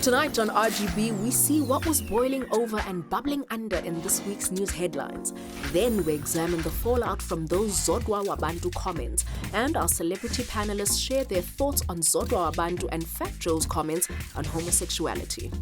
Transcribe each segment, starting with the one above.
Tonight on RGB, we see what was boiling over and bubbling under in this week's news headlines. Then we examine the fallout from those Zodwa Wabantu comments, and our celebrity panelists share their thoughts on Zodwa Wabantu and Fat Joe's comments on homosexuality.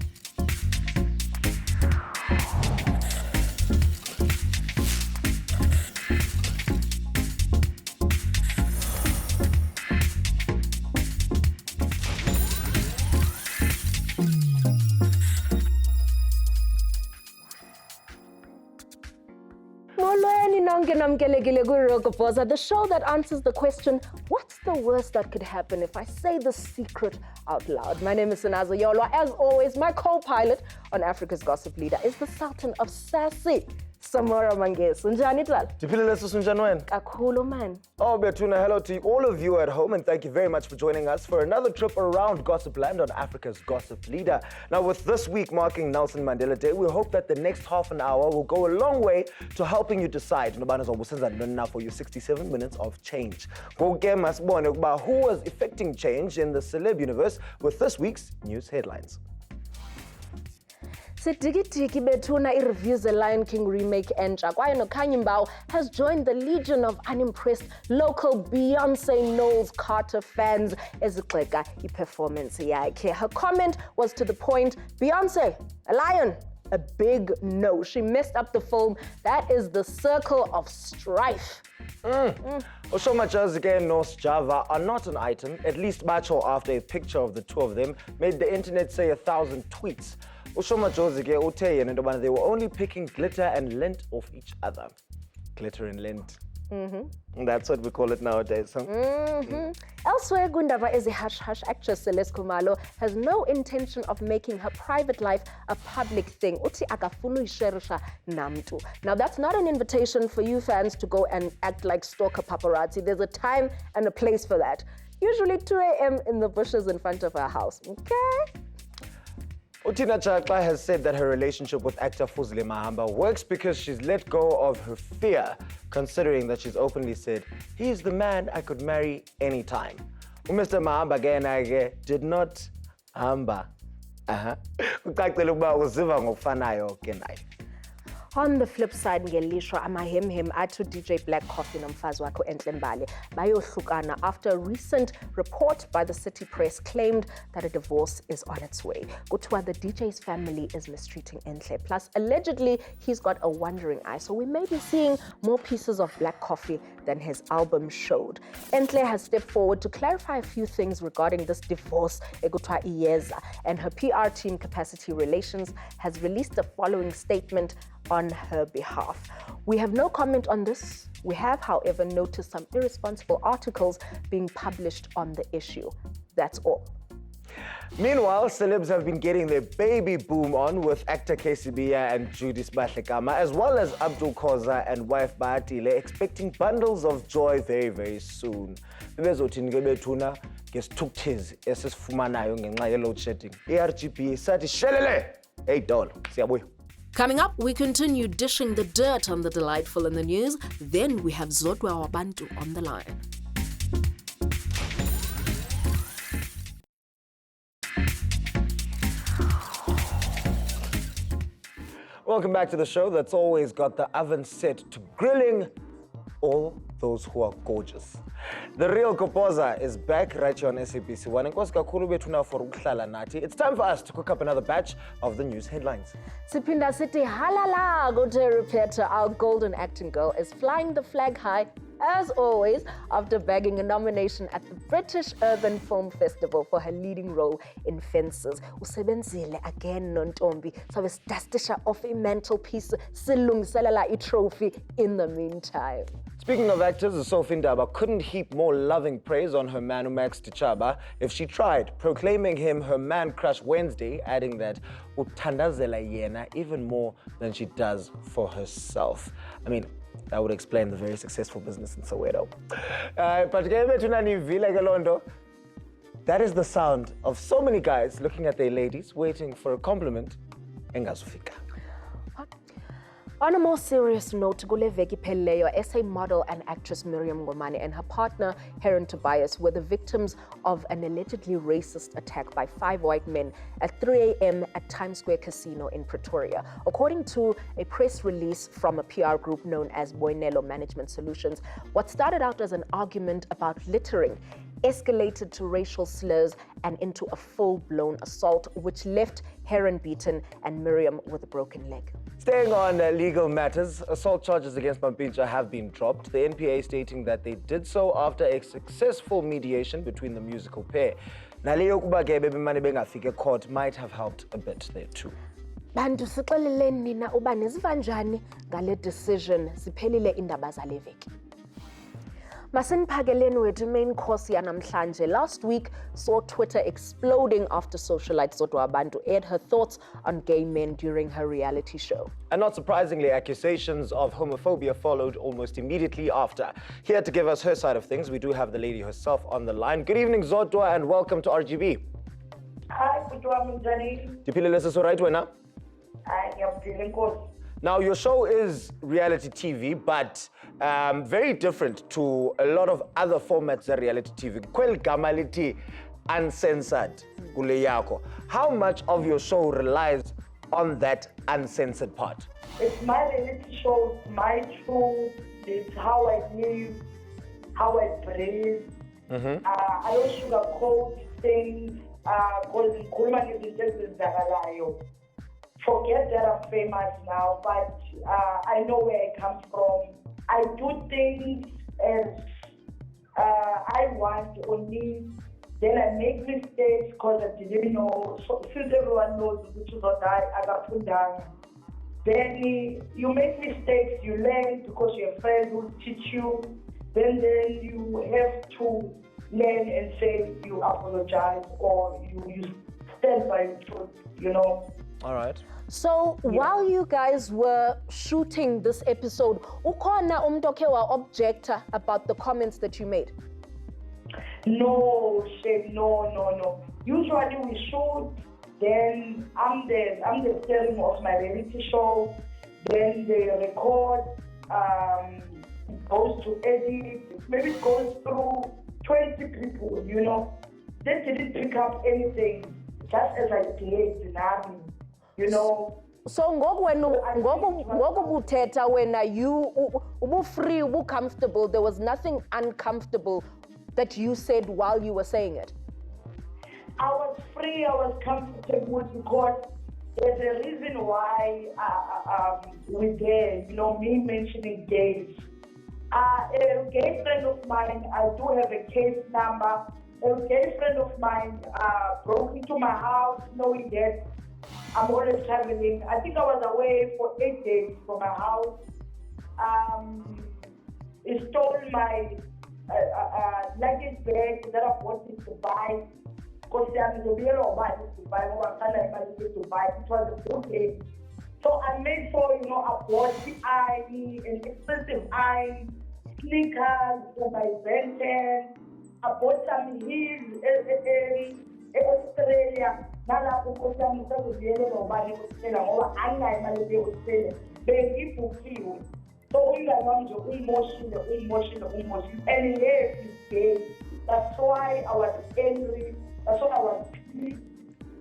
The show that answers the question, what's the worst that could happen if I say the secret out loud? My name is Sinazo Yolwa. As always, my co-pilot on Africa's Gossip Leader is the Sultan of Sassy, Samora Mangesu. Njani tala? Kakhulu man. Oh, Betuna, hello to all of you at home, and thank you very much for joining us for another trip around Gossip Land on Africa's Gossip Leader. Now, with this week marking Nelson Mandela Day, we hope that the next half an hour will go a long way to helping you decide for your 67 minutes of change. Who was effecting change in the celeb universe with this week's news headlines. Sidiki Betuna reviews the Lion King remake, and Kwaye Kanyimbawu has joined the legion of unimpressed local Beyonce Knowles Carter fans as a performance yakhe. Her comment was to the point, Beyonce, a lion, a big no. She messed up the film. That is the circle of strife. Oshomachazike and North Java are not an item, at least Bacho, after a picture of the two of them made the internet say 1,000 tweets. Oshomachazike Utey and they were only picking glitter and lint off each other. Glitter and lint. That's what we call it nowadays. Huh? Elsewhere, Gundava is a hush-hush actress. Celeste Kumalo has no intention of making her private life a public thing. Uti akafunu isherusha namtu. Now, that's not an invitation for you fans to go and act like stalker paparazzi. There's a time and a place for that. Usually 2 a.m. in the bushes in front of her house. Okay? Utina Chakla has said that her relationship with actor Fuzile Mahamba works because she's let go of her fear, considering that she's openly said, he's the man I could marry anytime. Mr. Mahamba did not hamba. On the flip side, ngelishwa amahemhem atu DJ Black Coffee nomfazi wakho Enhle Mbali bayohlukana after a recent report by the City Press claimed that a divorce is on its way. Kuthiwa the DJ's family is mistreating Enhle. Plus, allegedly, he's got a wandering eye. So we may be seeing more pieces of Black Coffee than his album showed. Enhle has stepped forward to clarify a few things regarding this divorce, Egutwa Iyeza, and her PR team, Capacity Relations, has released the following statement on her behalf. We have no comment on this. We have, however, noticed some irresponsible articles being published on the issue. That's all. Meanwhile, celebs have been getting their baby boom on with actor KCB and Judith Bahlekama, as well as Abdul Khoza and wife Baatile, expecting bundles of joy very, very soon. RGB sathi shelele $8. Siyabuya. Coming up, we continue dishing the dirt on the delightful in the news. Then we have Zodwa Wabantu on the line. Welcome back to the show that's always got the oven set to grilling all those who are gorgeous. The real Kopoza is back right here on SABC1. It's time for us to cook up another batch of the news headlines. Sipinda City halala Gote Rupeta, our golden acting girl, is flying the flag high, as always, after bagging a nomination at the British Urban Film Festival for her leading role in Fences. Usebenzile again nontombi, so we dustisha off a mantelpiece, silungiselela a trophy in the meantime. Speaking of actors, Sophie Ndaba couldn't heap more loving praise on her man Max Tichaba if she tried, proclaiming him her man crush Wednesday, adding that utandazela yena even more than she does for herself. I mean, that would explain the very successful business in Soweto. That is the sound of so many guys looking at their ladies, waiting for a compliment. Engazufika. On a more serious note, kule veki phelileyo, SA model and actress Miriam Ngomane and her partner Heron Tobias were the victims of an allegedly racist attack by 5 white men at 3 a.m. at Times Square Casino in Pretoria. According to a press release from a PR group known as Boinelo Management Solutions, what started out as an argument about littering escalated to racial slurs and into a full-blown assault, which left Heron beaten and Miriam with a broken leg. Staying on legal matters, assault charges against Mampintsha have been dropped, the NPA stating that they did so after a successful mediation between the musical pair. Naleyo kuba ke Lebyane bengafike court might have helped a bit there too. Bantu sixeleleni nina uba niziva njani ngale decision siphelile indaba zale veki. Masiniphakeleni wethu main course yanamhlanje. Last week saw Twitter exploding after socialite Zodwa Wabantu aired her thoughts on gay men during her reality show. And not surprisingly, accusations of homophobia followed almost immediately after. Here to give us her side of things, we do have the lady herself on the line. Good evening, Zodwa, and welcome to RGB. Hi, Zodwa Wabantu. Dipilele seso right wena? I am feeling good. Now, your show is reality TV, but very different to a lot of other formats of reality TV. Kwel gamaliti uncensored kule yako. How much of your show relies on that uncensored part? It's my reality show, my truth. It's how I live, how I breathe. I don't sugarcoat things because forget that I'm famous now, but I know where I come from. I do things as I want or need. Then I make mistakes because I didn't know. So since everyone knows which is what I got put down. Then you make mistakes, you learn because you have friends who teach you. Then you have to learn and say you apologize or you stand by the truth, you know. All right. So while you guys were shooting this episode, ukhona umuntu okhe wa-objector about the comments that you made? No, Shane, no. Usually we shoot, then I'm the steering of my reality show, then they record, it goes to edit, maybe it goes through 20 people, you know. They didn't pick up anything, just as I played in Thami. You know. So ngoku buthetha wena you ubu free, ubu comfortable, there was nothing uncomfortable that you said while you were saying it? I was free, I was comfortable because there's a reason why we're there, you know, me mentioning gays. A gay friend of mine, I do have a case number. A gay friend of mine broke into my house knowing that I'm always traveling. I think I was away for 8 days from my house. He stole my luggage bag that I wanted to buy. Because it was a good day. So I made sure, you know, I bought the iron, an expensive iron, sneakers for my Benton. I bought some heels in Australia. Nalapho Nkosi yami usazoviyele nobani kusela ngoba anginayo imali yokusela bengibukiwe. So umngane wami nje uyimoshile and yes, he's gay. That's why I was angry. That's why I was pissed.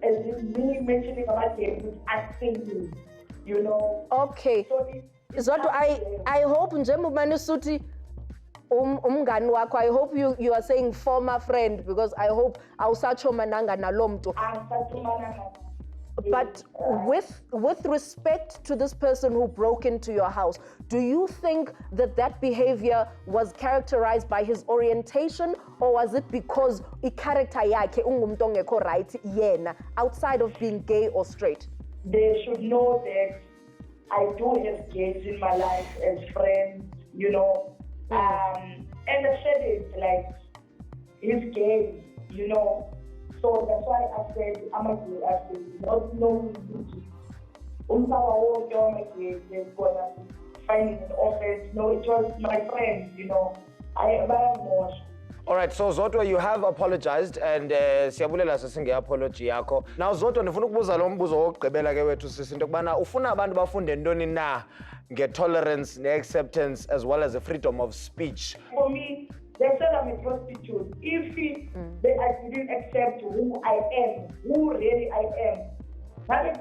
As in me mentioning about gay with acting, you know. Okay. So I hope njengoba nisuthi umngani wakho, I hope you are saying former friend, because I hope awusachomananga nalomntu. But with respect to this person who broke into your house, do you think that behavior was characterized by his orientation, or was it because i-character yakhe ungumuntu ongekho right yena, outside of being gay or straight? They should know that I do have gays in my life as friends, you know. And I said it like, he's gay, you know. So that's why I said, I'm a gay. I said, no, they're gonna find an office. No, it was my friend, you know. I am more. All right, so Zodwa, you have apologized, and siyabulela sesinge apology yakho. Now Zodwa, ndifuna ukubuza lo mbuzo wokugqibela ke wethu sisi into kubana ufuna abantu bafunde ntoni na get tolerance, acceptance, as well as the freedom of speech. For me, they said I'm a prostitute. If I didn't accept who I am, who really I am, I'm a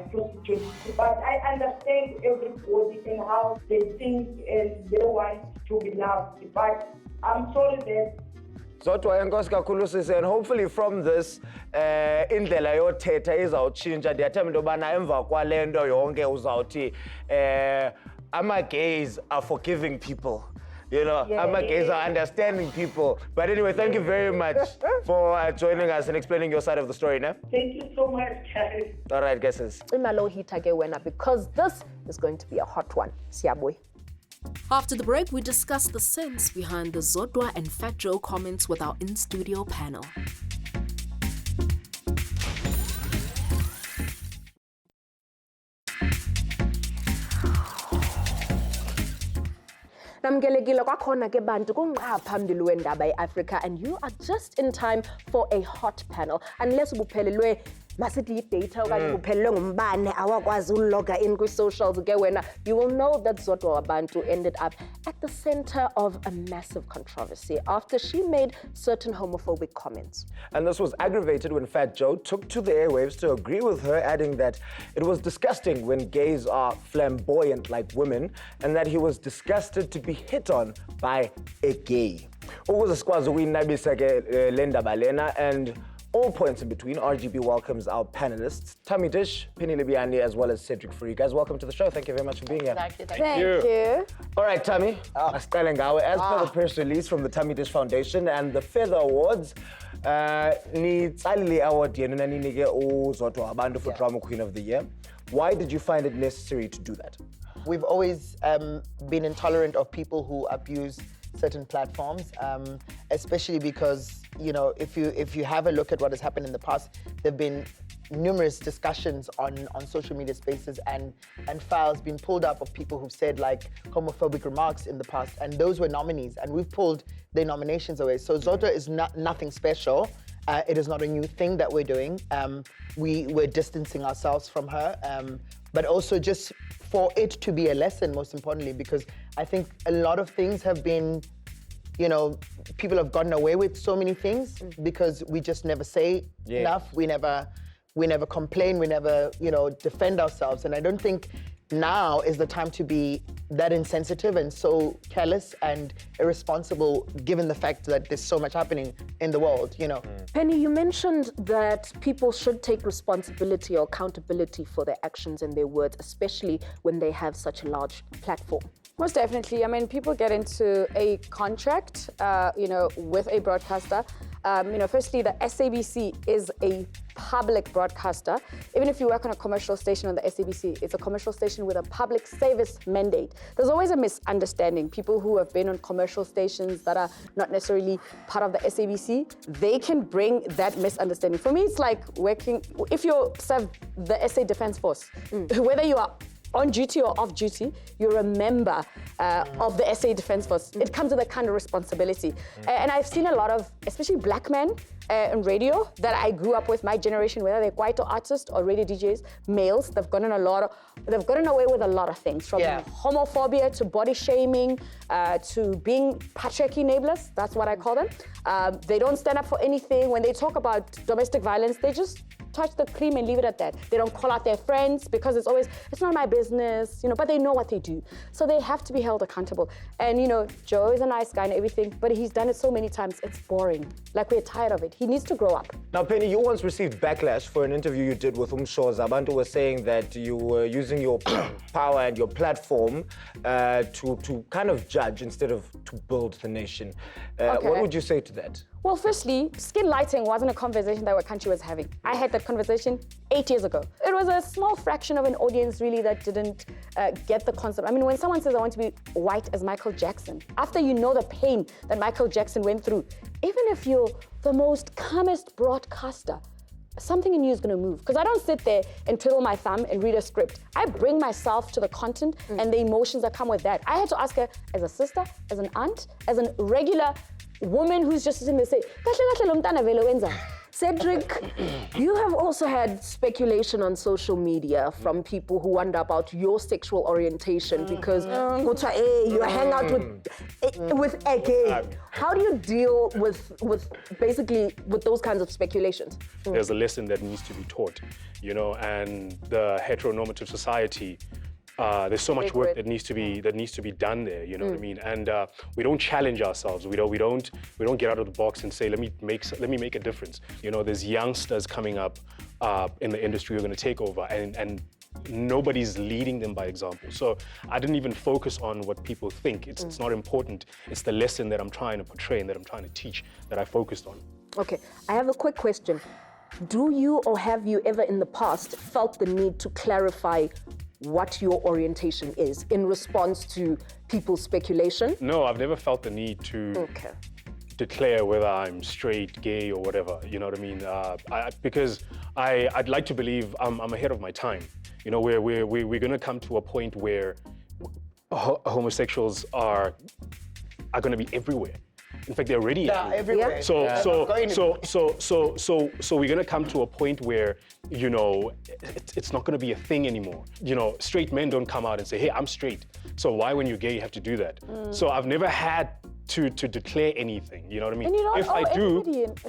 prostitute. But I understand everybody and how they think and they want to be loved. But I'm sorry that Zodwa enkosi kakhulu sisi, and hopefully from this indlela yothetha izawutshintsha. Ndiyathemba into yobana emva kwale nto yonke uzawuthi ama-gays are forgiving people. You know, ama-gays are understanding people. But anyway, thank you very much for joining us and explaining your side of the story, ne? thank you so much, guys. All right, guesses. Imalo hita ke wena, because this is going to be a hot one. Siyabuya. After the break, we discuss the sense behind the Zodwa and Fat Joe comments with our in-studio panel. Namgelekile kwakhona ke bantu kunqa phambili wendaba eAfrica, and you are just in time for a hot panel. Unless ubuphelelwe masithi data okanye ubuphelelwe ngumbane awakwazi uloga in kwi-socials ke wena, you will know that Zodwa Wabantu ended up at the center of a massive controversy after she made certain homophobic comments. And this was aggravated when Fat Joe took to the airwaves to agree with her, adding that it was disgusting when gays are flamboyant like women, and that he was disgusted to be hit on by a gay. Ukuze sikwazi ukuyinabisa ke le ndaba lena, and all points in between, RGB welcomes our panelists, Thami, Lebyane, as well as Cedric, Fourie. Guys, welcome to the show. Thank you very much for being here. Thank you. All right, Thami, as per the press release from the Thami Dish Foundation and the Feather Awards, ni tsalile award yenu na ninike uZodwa Wabantu for Drama Queen of the Year. Why did you find it necessary to do that? We've always been intolerant of people who abuse certain platforms, especially because, you know, if you have a look at what has happened in the past, there have been numerous discussions on social media spaces and files being pulled up of people who've said like homophobic remarks in the past, and those were nominees, and we've pulled their nominations away. So Zodwa is nothing special. It is not a new thing that we're doing. We're distancing ourselves from her, but also just for it to be a lesson, most importantly, because I think a lot of things have been, you know, people have gotten away with so many things because we just never say enough. We never complain. We never, you know, defend ourselves. And I don't think now is the time to be that insensitive and so careless and irresponsible, given the fact that there's so much happening in the world, you know. Penny, you mentioned that people should take responsibility or accountability for their actions and their words, especially when they have such a large platform. Most definitely. I mean, people get into a contract, you know, with a broadcaster. You know, firstly, the SABC is a public broadcaster. Even if you work on a commercial station on the SABC, it's a commercial station with a public service mandate. There's always a misunderstanding. People who have been on commercial stations that are not necessarily part of the SABC, they can bring that misunderstanding. For me, it's like working, if you serve the SA Defence Force, whether you are on duty or off duty, you're a member of the SA Defence Force. It comes with a kind of responsibility. And I've seen a lot of, especially black men in radio that I grew up with, my generation, whether they're Kwaito artists or radio DJs, males, they've gotten away with a lot of things, from homophobia to body shaming to being patriarchy enablers, that's what I call them. They don't stand up for anything. When they talk about domestic violence, they just touch the cream and leave it at that. They don't call out their friends because it's always, it's not my business, you know, but they know what they do. So they have to be held accountable. And, you know, Joe is a nice guy and everything, but he's done it so many times, it's boring. Like, we're tired of it. He needs to grow up. Now, Penny, you once received backlash for an interview you did with Zabantu was saying that you were using your power and your platform to kind of judge instead of to build the nation. What would you say to that? Well, firstly, skin lighting wasn't a conversation that our country was having. I had that conversation 8 years ago. It was a small fraction of an audience really that didn't get the concept. I mean, when someone says, I want to be white as Michael Jackson, after you know the pain that Michael Jackson went through, even if you're the most calmest broadcaster, something in you is going to move. Because I don't sit there and twiddle my thumb and read a script. I bring myself to the content and the emotions that come with that. I had to ask her as a sister, as an aunt, as a regular woman who's just sitting there saying, Cedric, you have also had speculation on social media from people who wonder about your sexual orientation because you hang out with a gay. How do you deal with those kinds of speculations? There's a lesson that needs to be taught, and the heteronormative society. There's so much work that needs to be done there. You know what I mean? And we don't challenge ourselves. We don't get out of the box and say, let me make a difference. There's youngsters coming up in the industry who are going to take over, and nobody's leading them by example. So I didn't even focus on what people think. It's not important. It's the lesson that I'm trying to portray and that I'm trying to teach that I focused on. Okay, I have a quick question. Do you or have you ever in the past felt the need to clarify what your orientation is in response to people's speculation? No, I've never felt the need to declare whether I'm straight, gay, or whatever. You know what I mean? Because I'd like to believe I'm ahead of my time. We're going to come to a point where homosexuals are going to be everywhere. In fact, they're already everywhere. So we're gonna come to a point where it's not gonna be a thing anymore. Straight men don't come out and say, "Hey, I'm straight." So why, when you're gay, you have to do that? So I've never had to declare anything. You know what I mean? And you don't if I do,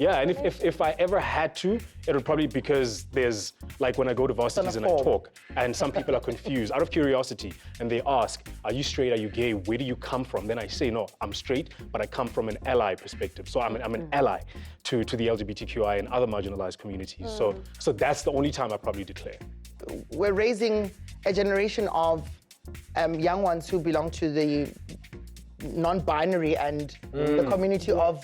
and if I ever had to, it would probably because there's like when I go to varsities and I talk, and some people are confused out of curiosity, and they ask, "Are you straight? Are you gay? Where do you come from?" Then I say, "No, I'm straight, but I come from an ally perspective. So I'm an ally to the LGBTQI and other marginalized communities. So that's the only time I probably declare." We're raising a generation of young ones who belong to the non-binary and the community of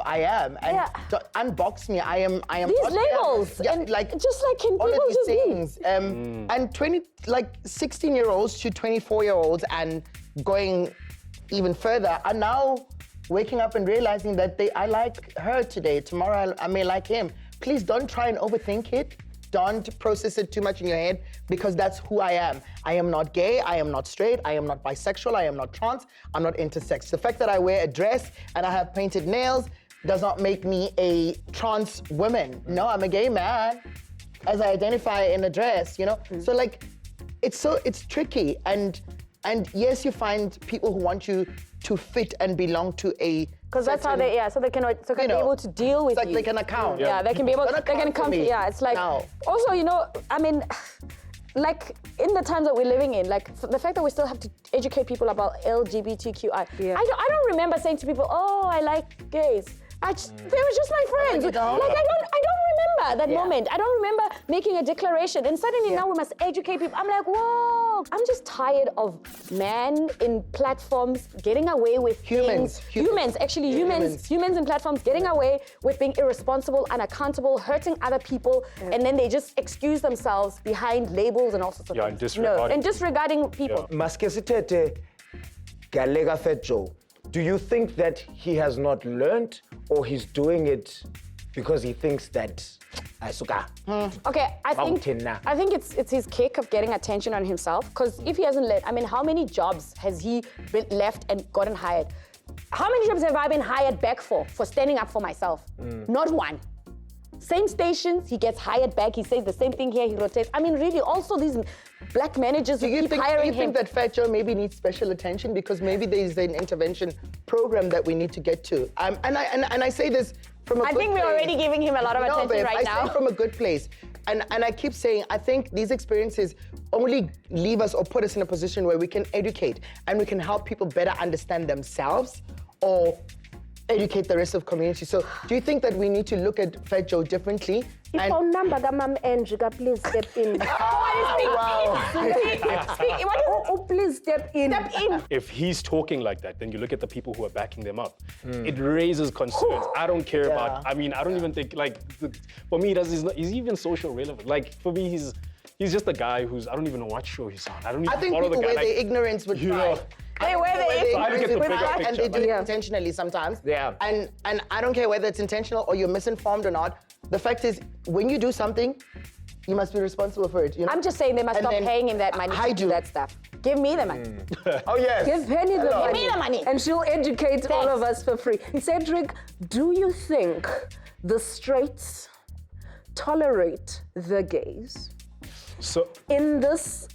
I am, and to unbox me. I am these labels, and like just like can all people of these just things, and 16-year-olds to 24-year-olds and going even further are now waking up and realizing that I like her today, tomorrow I may like him. Please don't try and overthink it. Don't process it too much in your head, because that's who I am. I am not gay, I am not straight, I am not bisexual, I am not trans, I'm not intersex. The fact that I wear a dress and I have painted nails does not make me a trans woman. No, I'm a gay man as I identify in a dress, So like, it's tricky, and yes, you find people who want you to fit and belong to a because that's how they so they can be able to deal with it's like you. They can account. Yeah, they can be able. They can come. It's like also I mean, like in the times that we're living in, like the fact that we still have to educate people about LGBTQI. I don't remember saying to people, "Oh, I like gays." They were just my friends. I don't remember that moment. I don't remember making a declaration. And suddenly now we must educate people. I'm like, whoa. I'm just tired of men in platforms getting away with humans in platforms getting away with being irresponsible, unaccountable, hurting other people, and then they just excuse themselves behind labels and all sorts of things. And disregarding people. Maskesitete Galega Fetjo. Do you think that he has not learned, or he's doing it because he thinks that Okay, I think it's his kick of getting attention on himself, because if he hasn't learned, I mean, how many jobs has he been left and gotten hired? How many jobs have I been hired back for standing up for myself? Not one. Same stations, he gets hired back, he says the same thing here, he rotates. I mean, really, also these black managers who keep hiring him. Do you think that Fat Joe maybe needs special attention, because maybe there's an intervention program that we need to get to? And I say this from a good place. I think we're already giving him a lot of attention right now. I say from a good place. And I keep saying, I think these experiences only leave us or put us in a position where we can educate and we can help people better understand themselves or educate the rest of the community. So do you think that we need to look at Fat Joe differently? If phone number Ma'am Angie, please step in. Please step in. If he's talking like that, then you look at the people who are backing them up. It raises concerns. I don't care about, I mean, I don't even think, like, for me, he's even social relevant. Like, for me, he's just a guy who's, I don't even know what show he's on. I don't even follow the guy. I think people wear their ignorance with pride. They wear their ignorance with pride. And they do it intentionally sometimes. Yeah. And I don't care whether it's intentional or you're misinformed or not. The fact is, when you do something, you must be responsible for it. I'm just saying they must stop paying him that money to do that stuff. Give me the money. Oh, yes. Give Penny the money. Give me the money. And she'll educate all of us for free. Cedric, do you think the straights tolerate the gays So in this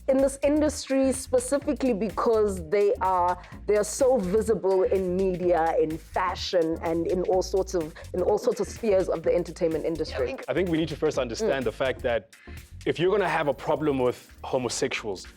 industry specifically because they are so visible in media, in fashion, and in all sorts of spheres of the entertainment industry? I think we need to first understand the fact that if you're going to have a problem with homosexuals,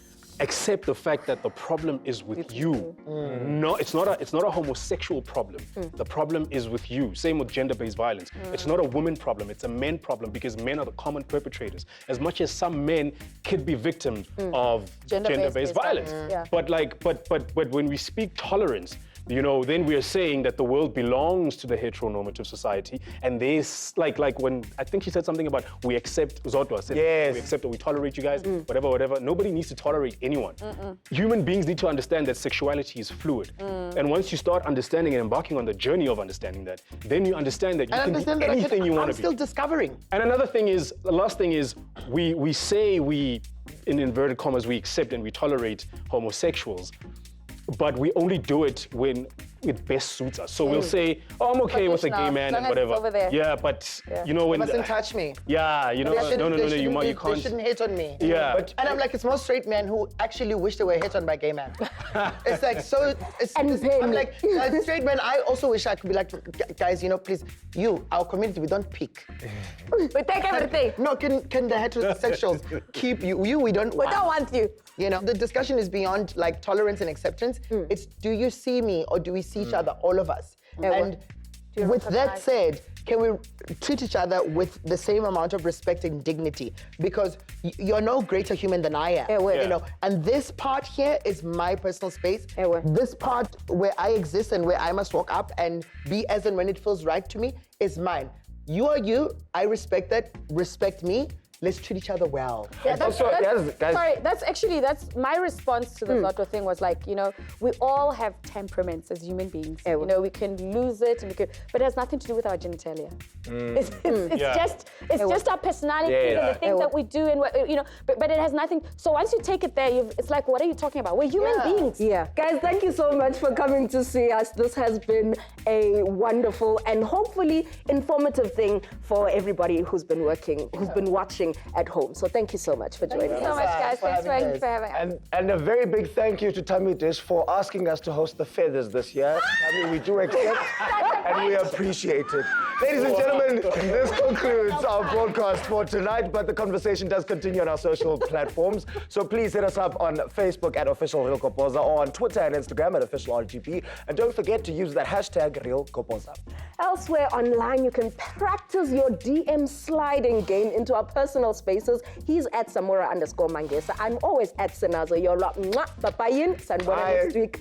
accept the fact that the problem is with you. No, it's not a homosexual problem. The problem is with you. Same with gender-based violence. It's not a woman problem, it's a men problem because men are the common perpetrators. As much as some men could be victims of gender-based violence. Yeah. But when we speak tolerance, you know, then we are saying that the world belongs to the heteronormative society, and there's like when I think she said something about we accept Zodwa said we accept or we tolerate you guys, whatever. Nobody needs to tolerate anyone. Human beings need to understand that sexuality is fluid, and once you start understanding and embarking on the journey of understanding that, then you understand that you can be anything you want to be. I'm still discovering. And another thing is, the last thing is, we say we, in inverted commas, we accept and we tolerate homosexuals, but we only do it when it best suits us. So we'll say, oh, I'm okay with a gay man and whatever. Over there. Yeah, but you know when... They mustn't touch me. Yeah, you know, no, you can't... They shouldn't hit on me. Yeah. And I'm like, it's more straight men who actually wish they were hit on by gay men. It's like, so... I'm like, straight men, I also wish I could be like, guys, you know, please, our community, we don't pick. We take everything. No, can the heterosexuals keep you? We don't We don't want you. You know, the discussion is beyond like tolerance and acceptance. It's, do you see me or do we see each other, all of us? And with that said, can we treat each other with the same amount of respect and dignity? Because you're no greater human than I am. You know, and this part here is my personal space. This part where I exist and where I must walk up and be as and when it feels right to me is mine. You are you. I respect that. Respect me. Let's treat each other well. Yeah, that's my response to the Zodwa thing was like, you know, we all have temperaments as human beings. You know, we can lose it, but it has nothing to do with our genitalia. It's just our personality and the things that we do, and what, you know. But it has nothing. So once you take it there, it's like, what are you talking about? We're human beings. Yeah, guys, thank you so much for coming to see us. This has been a wonderful and hopefully informative thing for everybody who's been watching at home. So thank you so much for joining us. Thank you so much, guys. Thanks for having us. And a very big thank you to Thami Dish for asking us to host the Feathers this year. Thami, we do accept and we appreciate it. Ladies and gentlemen, this concludes our broadcast for tonight, but the conversation does continue on our social platforms. So please hit us up on Facebook at Official Real Kopoza or on Twitter and Instagram at Official RGB. And don't forget to use that hashtag Real Kopoza. Elsewhere online, you can practice your DM sliding game into our personal spaces. He's at Samura_Mangesa. I'm always at Senazo. You're like, bye-bye. Sanibona next week.